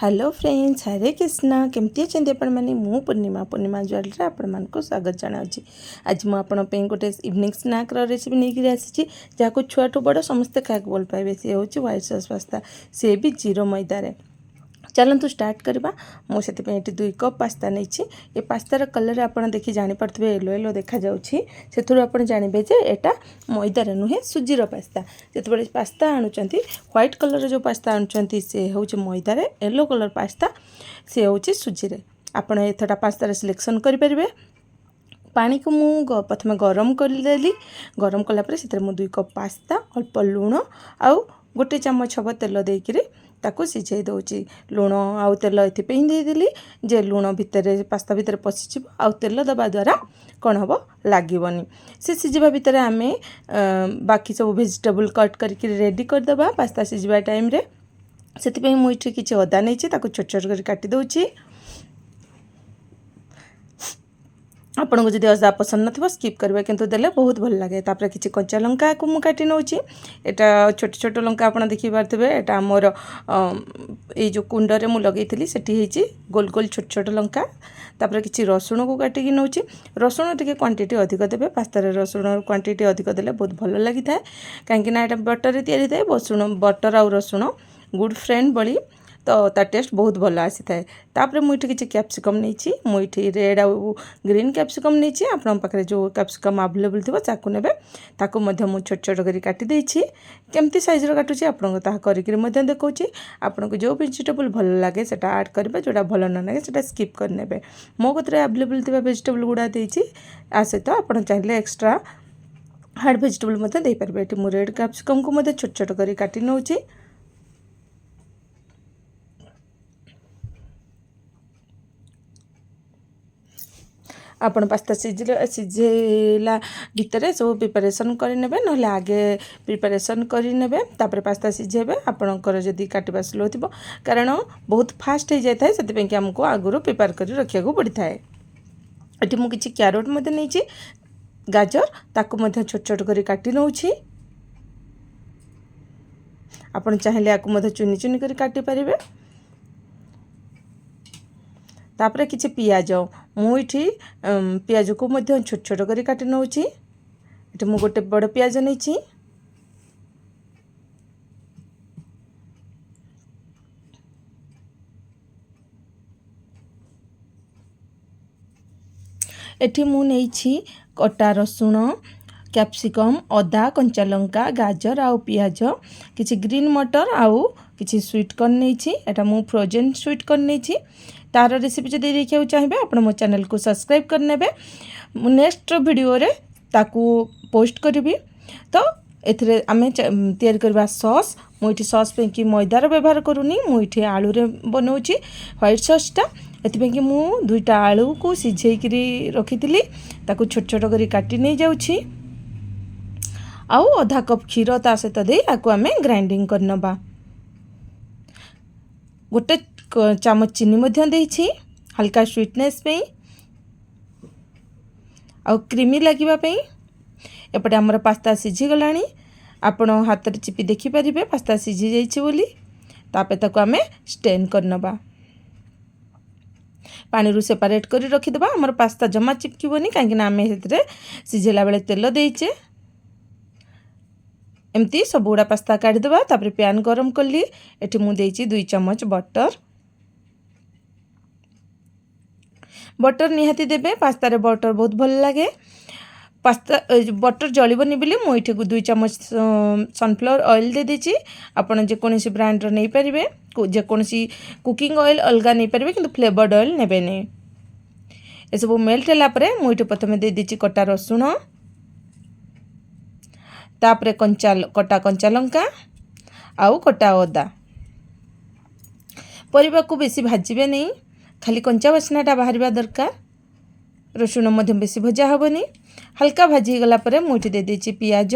Hello friends, हरे कृष्णा। केमती अच्छे आपण मैंने मु पूर्णिमा ज्वेलरी आपण मान स्वागत जनावि। आज मुझे गोटे इवनिंग स्नैक रेसिपी नहीं आसी जहाँ छुआ ठू बड़ समस्ते खाक भल पाए। सी हूँ व्हाइट सॉस पास्ता, सी भी जीरो मैदार। चलतु स्टार्ट करवा। मुझे 2 कप पास्ता नहीं। ये पास्तार कलर आप देखी जापे येलो येलो देखा से आप जानवे जे एटा मैदार नुहे सुजीर पास्ता। जो पास्ता आणुंट व्हाइट कलर जो पास्ता आणुंट से हूँ मैदार, येलो कलर पास्ता सी हूँ सुजी। आपड़ एथटा पास्तार सिलेक्शन करेंगे। पानी को मु प्रथम गरम करदेली। गरम कलापर से 2 कप पास्ता, अल्प लुण आउ गोटे चामच हम तेल देकर ताकू सिझे दूची। लुण आउ तेल ये जे लुण भितर पास्ता भितर पशिज आउ तेल दबा द्वारा कौन हम लगनी। से सिझा भितर आम बाकी सब वेजिटेबल कट करके रेडी करदे पास्ता सिझा टाइम से मुझे किसी अदा नहीं छोट छोट कर काटी दूची। आपको जब अदा पसंद न स्किप करेंगे किंतु देले बहुत भल लगे। तापर किसी कंचा लंका को मुझे काटी नौची। यहाँ छोट छोट लंका आप देखिपे। यहाँ आमर ये जो कुंडरे मुझे लगे से गोल गोल छोट छोट लंका। तापर किसी रसुण को काटिकी नौची। रसुण टी क्वांटिटी अधिक देवे। पास्तार रसुण क्वांटिटी अधिक देले बहुत भल लगी था कहीं बटर तैयारी थाए। बटर आउ रसुण गुड फ्रेंड बड़ी तो ता टेस्ट बहुत भल आसी थाए। तापर मुझे किसी कैप्सिकम नहीं। मुझे रेड आउ ग्रीन कैप्सिकम नहीं। आपन पाखे जो कैप्सिकम अवेलेबल थी चाकू ने ताकू मुझे छोट छोट कर काटी देछि। केमती साइज काटुची आपन करके देखा। आपन को जो वेजिटेबल भल लगे से ऐड करेंगे, जोटा भल न लगे से स्किप करने। मो कतरे अवेलेबल थी वेजिटेबल गुड़ा देछि। आ सहित आप चाहिए एक्सट्रा हार्ड वेजिटेबल दे पारे। ये मुझे रेड कैप्सिकम को छोट छोट कर काटी नौची। आपन पास्ता सिझेला भितर सब प्रिपरेसन करने ना आगे प्रिपरेसन करने। तापर पास्ता सिझेबे आपणकर जदि काटवा स्लो थी कारण बहुत फास्ट हो जाए से आमको आगुरी प्रिपेयर कर रखा पड़ता है। ये मुझे किसी क्यारोट नहीं गाजर ताकू छोट छोट कर काटी नौछि। आपन चाहिए आपको चुनी चुनी कर काटी पारे। तापर किसी पियाज मुझे पियाज को छोट छोट कर काटी नौछि। ये मुझे गोटे बड़ पियाज नहीं। एठी मु नहीं कटा रसुण, कैप्सिकम, अदा, कंचा लंका, गाजर आउ पियाज, किसी ग्रीन मटर आउ किसी स्वीट कॉर्न नहीं। एटा मु फ्रोजेन स्वीट कॉर्न नहीं। तार रेसिपी जब देखा चाहिए आप मो चैनल को सब्सक्राइब करने। नेक्स्ट वीडियो रे ताकू पोस्ट करी। तो एथिरे आमे तैयार करबा सॉस। मुझे सॉस पे कि मैदार व्यवहार करूनी। मुझे आलू रे बनाऊँगी व्हाइट सॉसटा। एथिपे कि मु 2टा आलू को सिझेकरी रखी ताकू छोट छोट कर काटी नहीं जाऊँगी। आउ आधा कप क्षीर ता सहित दे आकु आमे ग्राइंडिंग करनबा। गोटे चामच चीनी मध्य देछि हल्का स्वीटनेस पे आउ क्रीमी लगिबा पे। एपटे हमर पास्ता सिझी गलानी। आपण हाथ रे चिपी देखि परिबे पास्ता सिझी जाइछि बोली। तापे ताको आमे स्टेन करनबा। पानी रु सेपरेट करी रखिदबा। हमर पास्ता जमा चिपकिबोनी कहीं आमे हेतरे सिझेला बेले तेल देइछे। एमती सब गुड़ा पास्ता काढ़ीदबा। तापर पैन गरम कली। एठी मु देइछि 2 चम्मच बटर। बटर निहाती देबे। पास्ता रे बटर बहुत भल लगे। पास्ता बटर जलिबनी बोली मुझे 2 चम्मच सनफ्लावर ऑयल दे देछि। आपण जेकोसी ब्रांड नहीं पारे। जेकोसी कुकिंग ऑयल अलग नहीं पारे किंतु फ्लेवर्ड ऑयल नेबे ने। ए सब मेल्ट होला परे मुझे प्रथम दे देछि कटा रसुण, तापरे कटा कंचा लंका आउ कटा अदा। परिबा को बेसी भाजिबे नहीं, खाली कंचा बास्नाटा बाहर दरकार। रसुण मध्य बेसी भजा हेनी। हल्का भाजी गला परे मुझे दे देछि पियाज।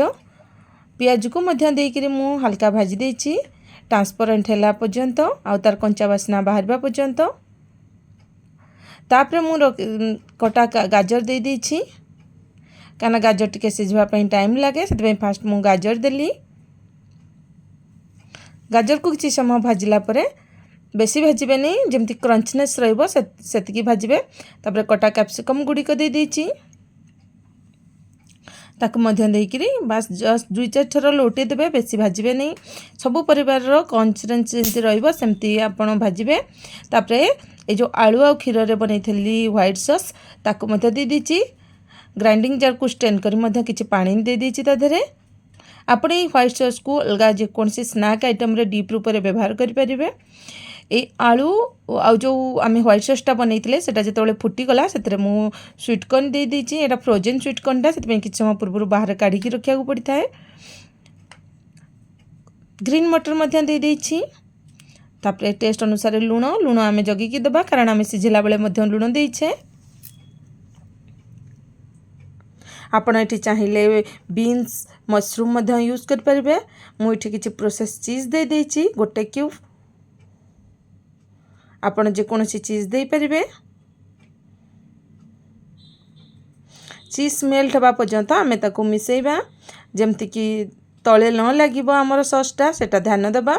पियाज को मध्य देकर मु हल्का भाजी देछि ट्रांसपेरेंट होला पर्यंत आउ तार कंचा बास्ना बाहर पर्यंत। तापरे मु कटा गाजर दे देछि काना गाजर टिके सिझवा टाइम लगे से फास्ट मु गाजर देली। गाजर को किसी समय भाजिला परे बेसी भाजबेनी जमती क्रंचनेस रहिबो सेतिकी भाजबे। तापर कटा कैप्सिकम गुड़िक दे देछि ताकू मध्य देकरी बस जस्ट 2-4 थर लोटे देबे बेसी भाजबे नहीं। सबु परिवार रो कंसिस्टेंसी जेंति रहइबो सेमती आपण भाजबे। तापर ए जो आलू आ खीर रे बनैथली व्हाइट सॉस ताकू मध्य दे देछि। ग्राइंडिंग जार को स्ट्रेन करी मध्य किछि पानी दे देछि ता धरे। आपण ए व्हाइट सॉस को अलगा जे कोनसी स्नैक आइटम रे डीप रूप रे व्यवहार करि परिबे। ए आलू आ जो आम व्हाइट सॉसटा बनईले से जो फुटीगला से मु स्वीट कॉर्न दे देछि। एटा फ्रोजेन स्वीट कॉर्नटा से किछ समय पूर्व बाहर काढ़ी रखा पड़ता है। ग्रीन मटर मध्य दे देछि। तापर टेस्ट अनुसार लुण आम जगिकी देबा कारण आम सिझिला बेले मध्य लुण देइछे। आपण एठी चाहिए बीन्स मशरूम मध्य यूज कर परिबे। मु एठी किछि प्रोसेस चीज दे देछि 1 क्यूब। आपण जे कोनसी चीज दे परिबे। चीज मेल्ट हवा पर्यंत आमे ताको मिसेइबा जेमति कि तळे न लागिबो हमर सॉसटा सेटा ध्यान देबा।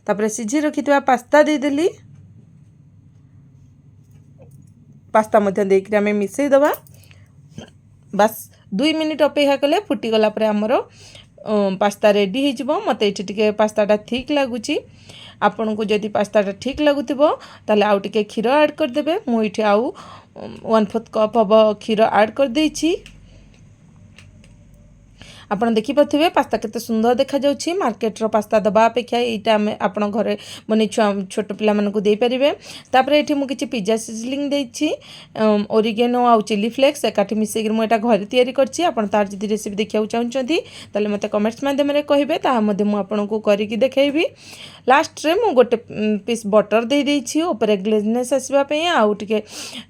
तापर सिझी रखितवा पास्ता दे देली। पास्ता मध्य देकरी आमे मिसेइ देबा। बस 2 मिनिट अपेक्षा कले फुटी गला परे हमर पास्ता रेडी हो जिवो। मते एठी टिके पास्ताटा ठीक लागुची। आपन को जदि पास्ताटा ठीक लगुथिबो ताले आउ टिके खीर ऐड कर देबे। मु इठी आउ 1/4 कप हबो खीर ऐड कर देछि। आपन देखि पथिबे पास्ता केते सुंदर देखा जाउछि। मार्केट रो पास्ता दबा अपेक्षा एटा हम आपन घरे बनै छोट पिला मन को दे परिबे। तापर एठी मु किछि पिज्जा सिजलिंग देछि। ओरिगेनो आ चिली फ्लेक्स एकाठी मिसेक मु एटा घरे तयारी करछि। आपन तार जदि रेसिपी देखिया चाहउछंती ताले मते कमेंट्स माध्यम रे कहिबे ता मध्ये मु आपन को करि कि देखेबी। लास्ट रे मु गोटे पीस बटर दे देछि ऊपर ग्लेजनेस आसीबा पई आ टिके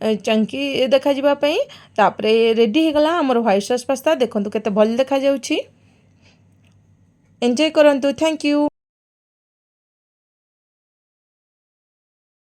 चंकी देखा जिबा पई। तापर रेडी हे गला हमर व्हाइट सॉस पास्ता। देखंतु केते भल देखा जाउछि। एंजॉय करंतु। Thank you.